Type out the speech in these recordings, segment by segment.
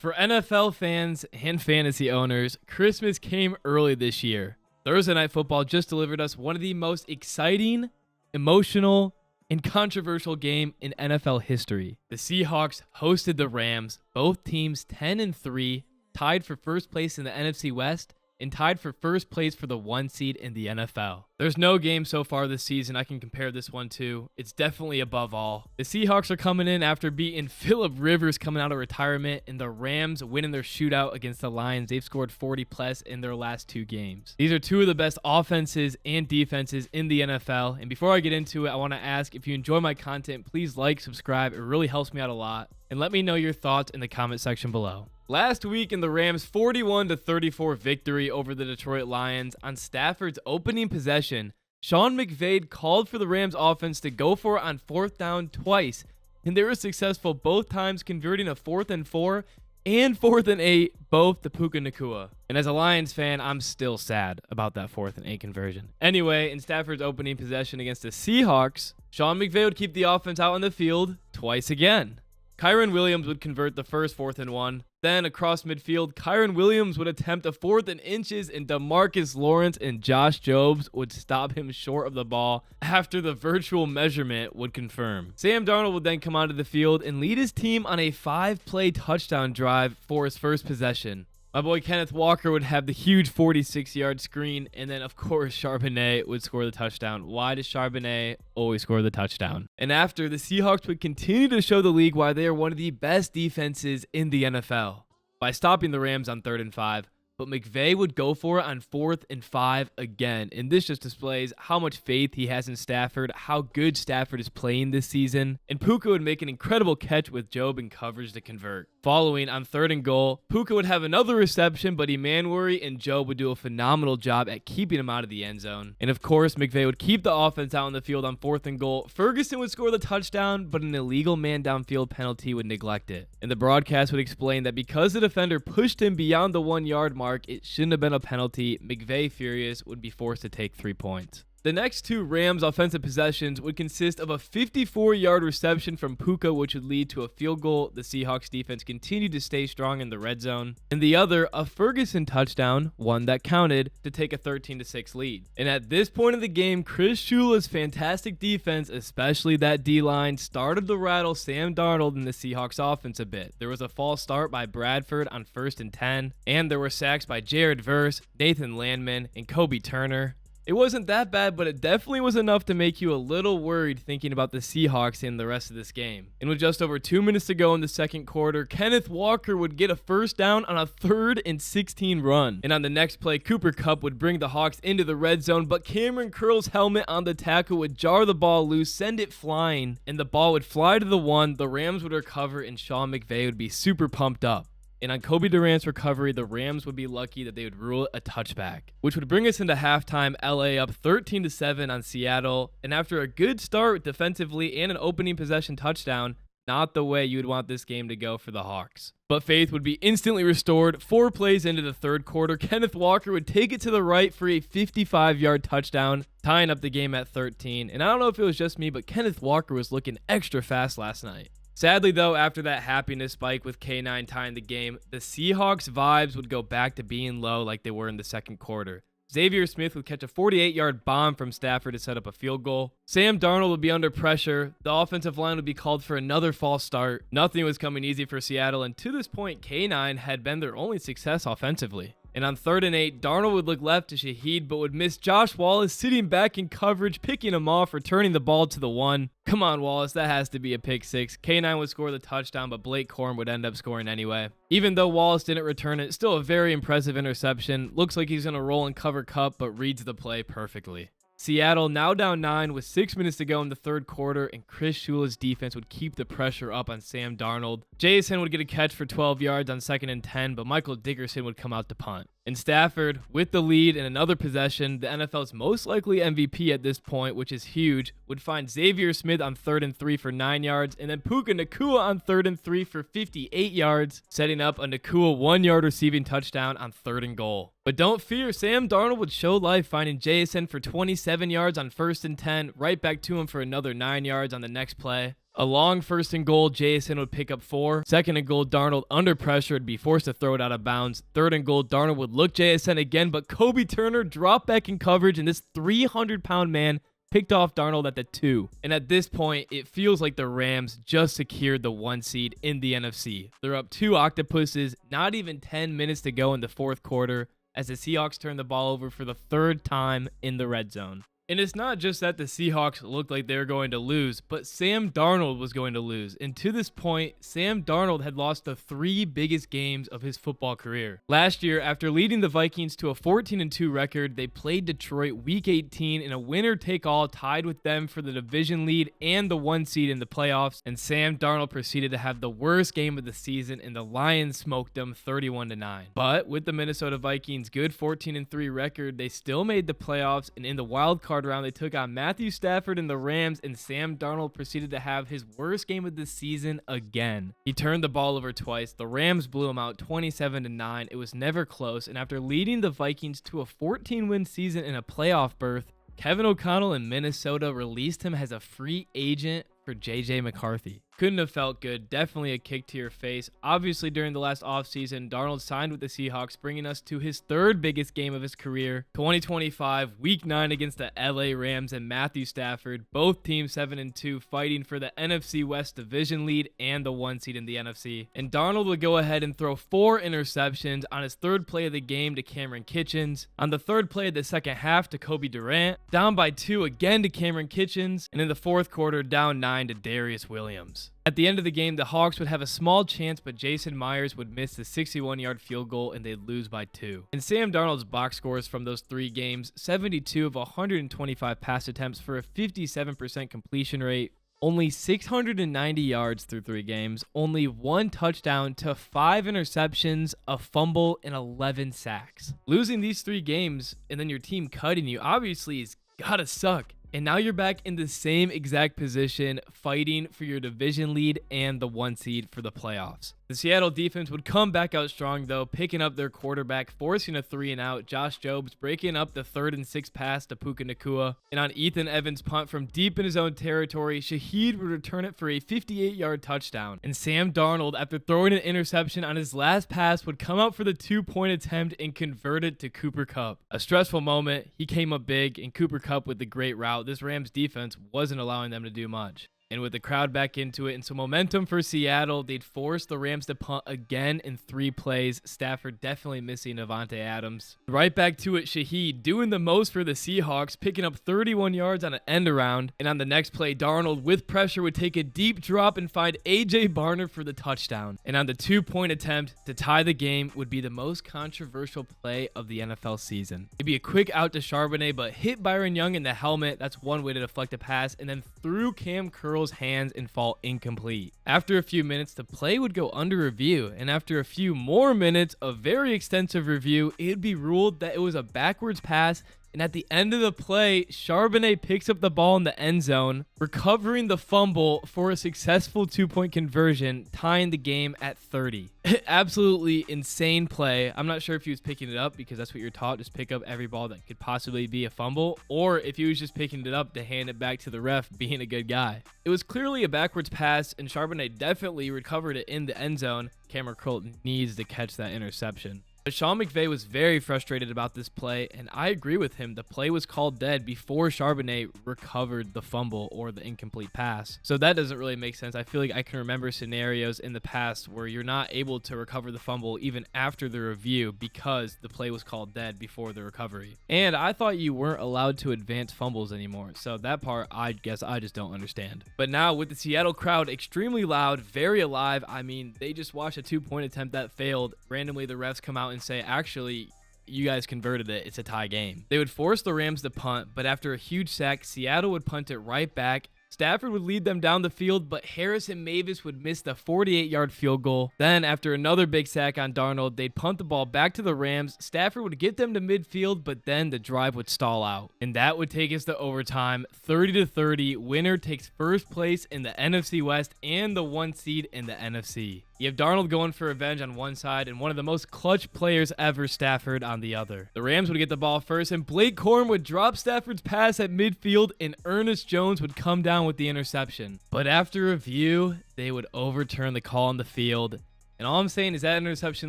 For NFL fans and fantasy owners, Christmas came early this year. Thursday Night Football just delivered us one of the most exciting, emotional, and controversial game in NFL history. The Seahawks hosted the Rams, both teams 10-3, tied for first place in the NFC West, and tied for first place for the 1 seed in the NFL. There's no game so far this season I can compare this one to. It's definitely above all. The Seahawks are coming in after beating Phillip Rivers coming out of retirement, and the Rams winning their shootout against the Lions. They've scored 40 plus in their last 2 games. These are 2 of the best offenses and defenses in the NFL. And before I get into it, I want to ask, if you enjoy my content, please like, subscribe. It really helps me out a lot. And let me know your thoughts in the comment section below. Last week in the Rams' 41-34 victory over the Detroit Lions, on Stafford's opening possession, Sean McVay called for the Rams offense to go for it on 4th down twice, and they were successful both times, converting a 4th and 4 and 4th and 8, both to Puka Nacua. And as a Lions fan, I'm still sad about that 4th and 8 conversion. Anyway, in Stafford's opening possession against the Seahawks, Sean McVay would keep the offense out on the field twice again. Kyren Williams would convert the first 4th and 1. Then across midfield, Kyren Williams would attempt a 4th and inches, and DeMarcus Lawrence and Josh Jobs would stop him short of the ball after the virtual measurement would confirm. Sam Darnold would then come onto the field and lead his team on a 5-play touchdown drive for his first possession. My boy Kenneth Walker would have the huge 46-yard screen, and then, of course, Charbonnet would score the touchdown. Why does Charbonnet always score the touchdown? And after, the Seahawks would continue to show the league why they are one of the best defenses in the NFL by stopping the Rams on 3rd and 5. But McVay would go for it on 4th and 5 again. And this just displays how much faith he has in Stafford, how good Stafford is playing this season. And Puka would make an incredible catch with Job in coverage to convert. Following on 3rd and goal, Puka would have another reception, but Emmanuel and Job would do a phenomenal job at keeping him out of the end zone. And of course, McVay would keep the offense out on the field on 4th and goal. Ferguson would score the touchdown, but an illegal man downfield penalty would neglect it. And the broadcast would explain that because the defender pushed him beyond the 1-yard mark, it shouldn't have been a penalty. McVay, furious, would be forced to take 3 points. The next 2 Rams offensive possessions would consist of a 54-yard reception from Puka, which would lead to a field goal. The Seahawks defense continued to stay strong in the red zone. And the other, a Ferguson touchdown, one that counted, to take a 13-6 lead. And at this point of the game, Chris Shula's fantastic defense, especially that D-line, started to rattle Sam Darnold in the Seahawks offense a bit. There was a false start by Bradford on 1st and 10, and there were sacks by Jared Verse, Nathan Landman, and Kobe Turner. It wasn't that bad, but it definitely was enough to make you a little worried thinking about the Seahawks in the rest of this game. And with just over 2 minutes to go in the second quarter, Kenneth Walker would get a 1st down on a 3rd and 16 run. And on the next play, Cooper Kupp would bring the Hawks into the red zone, but Cameron Curl's helmet on the tackle would jar the ball loose, send it flying, and the ball would fly to the 1. The Rams would recover, and Sean McVay would be super pumped up. And on Kobe Durant's recovery, the Rams would be lucky that they would rule it a touchback, which would bring us into halftime. LA up 13-7 on Seattle. And after a good start defensively and an opening possession touchdown, not the way you would want this game to go for the Hawks. But faith would be instantly restored. 4 plays into the 3rd quarter, Kenneth Walker would take it to the right for a 55-yard touchdown, tying up the game at 13. And I don't know if it was just me, but Kenneth Walker was looking extra fast last night. Sadly, though, after that happiness spike with K9 tying the game, the Seahawks vibes would go back to being low like they were in the second quarter. Xavier Smith would catch a 48-yard bomb from Stafford to set up a field goal. Sam Darnold would be under pressure. The offensive line would be called for another false start. Nothing was coming easy for Seattle, and to this point, K9 had been their only success offensively. And on 3rd and 8, Darnold would look left to Shaheed, but would miss Josh Wallace sitting back in coverage, picking him off, returning the ball to the 1. Come on, Wallace, that has to be a pick 6. K9 would score the touchdown, but Blake Corum would end up scoring anyway. Even though Wallace didn't return it, still a very impressive interception. Looks like he's going to roll and cover Kupp, but reads the play perfectly. Seattle now down 9 with 6 minutes to go in the 3rd quarter, and Chris Shula's defense would keep the pressure up on Sam Darnold. Jaxon would get a catch for 12 yards on 2nd and 10, but Michael Dickerson would come out to punt. And Stafford, with the lead in another possession, the NFL's most likely MVP at this point, which is huge, would find Xavier Smith on 3rd and 3 for 9 yards, and then Puka Nacua on 3rd and 3 for 58 yards, setting up a Nacua 1-yard receiving touchdown on 3rd and goal. But don't fear, Sam Darnold would show life, finding Jaxon for 27 yards on 1st and 10, right back to him for another 9 yards on the next play. A long first and goal, Jaxon would pick up 4. Second and goal, Darnold under pressure would be forced to throw it out of bounds. Third and goal, Darnold would look Jaxon again, but Kobe Turner dropped back in coverage, and this 300-pound man picked off Darnold at the 2. And at this point, it feels like the Rams just secured the 1 seed in the NFC. They're up 2 octopuses, not even 10 minutes to go in the fourth quarter, as the Seahawks turn the ball over for the 3rd time in the red zone. And it's not just that the Seahawks looked like they were going to lose, but Sam Darnold was going to lose. And to this point, Sam Darnold had lost the 3 biggest games of his football career. Last year, after leading the Vikings to a 14-2 record, they played Detroit Week 18 in a winner-take-all, tied with them for the division lead and the 1 seed in the playoffs. And Sam Darnold proceeded to have the worst game of the season, and the Lions smoked them 31-9. But with the Minnesota Vikings' good 14-3 record, they still made the playoffs, and in the wild card round, they took on Matthew Stafford and the Rams, and Sam Darnold proceeded to have his worst game of the season again. He turned the ball over twice. The Rams blew him out 27-9. It was never close, and after leading the Vikings to a 14-win season and a playoff berth, Kevin O'Connell in Minnesota released him as a free agent for J.J. McCarthy. Couldn't have felt good. Definitely a kick to your face. Obviously, during the last offseason, Darnold signed with the Seahawks, bringing us to his 3rd biggest game of his career. 2025, Week 9 against the LA Rams and Matthew Stafford. Both teams 7-2, fighting for the NFC West division lead and the 1 seed in the NFC. And Darnold would go ahead and throw 4 interceptions on his 3rd play of the game to Cameron Kitchens. On the 3rd play of the second half to Kobe Durant. Down by 2 again to Cameron Kitchens. And in the 4th quarter, down 9 to Darius Williams. At the end of the game, the Hawks would have a small chance, but Jason Myers would miss the 61-yard field goal, and they'd lose by 2. And Sam Darnold's box scores from those 3 games, 72 of 125 pass attempts for a 57% completion rate, only 690 yards through 3 games, only 1 touchdown to 5 interceptions, a fumble, and 11 sacks. Losing these 3 games and then your team cutting you obviously has gotta suck. And now you're back in the same exact position, fighting for your division lead and the 1 seed for the playoffs. The Seattle defense would come back out strong, though, picking up their quarterback, forcing a 3-and-out. Josh Jobs breaking up the 3rd and 6 pass to Puka Nacua. And on Ethan Evans' punt from deep in his own territory, Shaheed would return it for a 58-yard touchdown. And Sam Darnold, after throwing an interception on his last pass, would come out for the 2-point attempt and convert it to Cooper Kupp. A stressful moment. He came up big, and Cooper Kupp with the great route. This Rams defense wasn't allowing them to do much. And with the crowd back into it and some momentum for Seattle, they'd force the Rams to punt again in 3 plays. Stafford definitely missing Avante Adams. Right back to it, Shaheed doing the most for the Seahawks, picking up 31 yards on an end around. And on the next play, Darnold with pressure would take a deep drop and find A.J. Barner for the touchdown. And on the 2-point attempt to tie the game would be the most controversial play of the NFL season. It'd be a quick out to Charbonnet, but hit Byron Young in the helmet. That's one way to deflect a pass. And then through Cam Curl's hands and fall incomplete. After a few minutes, the play would go under review, and after a few more minutes of very extensive review, it'd be ruled that it was a backwards pass. And at the end of the play, Charbonnet picks up the ball in the end zone, recovering the fumble for a successful 2-point conversion, tying the game at 30. Absolutely insane play. I'm not sure if he was picking it up because that's what you're taught, just pick up every ball that could possibly be a fumble, or if he was just picking it up to hand it back to the ref, being a good guy. It was clearly a backwards pass, and Charbonnet definitely recovered it in the end zone. Cameron Curl needs to catch that interception. But Sean McVay was very frustrated about this play, and I agree with him. The play was called dead before Charbonnet recovered the fumble or the incomplete pass. So that doesn't really make sense. I feel like I can remember scenarios in the past where you're not able to recover the fumble even after the review because the play was called dead before the recovery. And I thought you weren't allowed to advance fumbles anymore. So that part, I guess I just don't understand. But now with the Seattle crowd extremely loud, very alive, I mean, they just watched a 2-point attempt that failed. Randomly, the refs come out and say, actually, you guys converted it. It's a tie game. They would force the Rams to punt, but after a huge sack, Seattle would punt it right back. Stafford would lead them down the field, but Harrison Mavis would miss the 48-yard field goal. Then, after another big sack on Darnold, they'd punt the ball back to the Rams. Stafford would get them to midfield, but then the drive would stall out. And that would take us to overtime. 30-30, winner takes first place in the NFC West and the 1 seed in the NFC. You have Darnold going for revenge on one side and one of the most clutch players ever, Stafford, on the other. The Rams would get the ball first, and Blake Corum would drop Stafford's pass at midfield, and Ernest Jones would come down with the interception. But after review, they would overturn the call on the field. And all I'm saying is that interception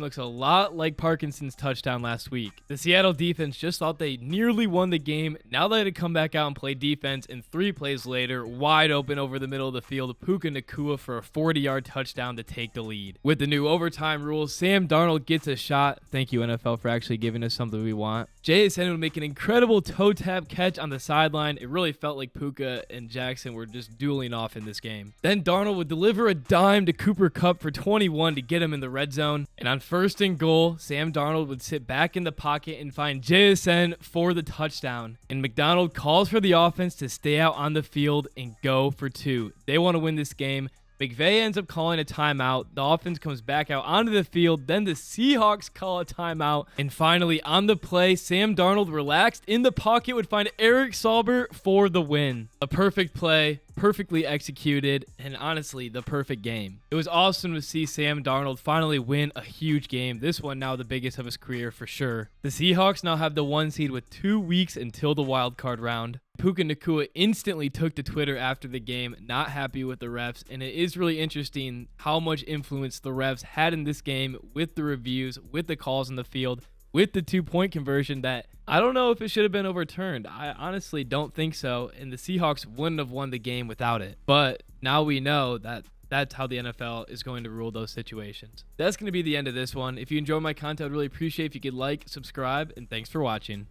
looks a lot like Parkinson's touchdown last week. The Seattle defense just thought they nearly won the game. Now they had to come back out and play defense, and 3 plays later, wide open over the middle of the field, Puka Nacua for a 40-yard touchdown to take the lead. With the new overtime rules, Sam Darnold gets a shot. Thank you, NFL, for actually giving us something we want. Jaxon would make an incredible toe tap catch on the sideline. It really felt like Puka and Jaxon were just dueling off in this game. Then Darnold would deliver a dime to Cooper Kupp for 21 to get him in the red zone. And on 1st and goal, Sam Darnold would sit back in the pocket and find Jaxon for the touchdown. And McDonald calls for the offense to stay out on the field and go for 2. They want to win this game. McVay ends up calling a timeout. The offense comes back out onto the field. Then the Seahawks call a timeout. And finally, on the play, Sam Darnold, relaxed in the pocket, would find Eric Sauber for the win. A perfect play, perfectly executed, and honestly, the perfect game. It was awesome to see Sam Darnold finally win a huge game. This one now the biggest of his career for sure. The Seahawks now have the 1 seed with 2 weeks until the wild card round. Puka Nacua instantly took to Twitter after the game, not happy with the refs, and it is really interesting how much influence the refs had in this game with the reviews, with the calls on the field, with the 2-point conversion that I don't know if it should have been overturned. I honestly don't think so, and the Seahawks wouldn't have won the game without it. But now we know that that's how the NFL is going to rule those situations. That's going to be the end of this one. If you enjoy my content, I'd really appreciate if you could like, subscribe, and thanks for watching.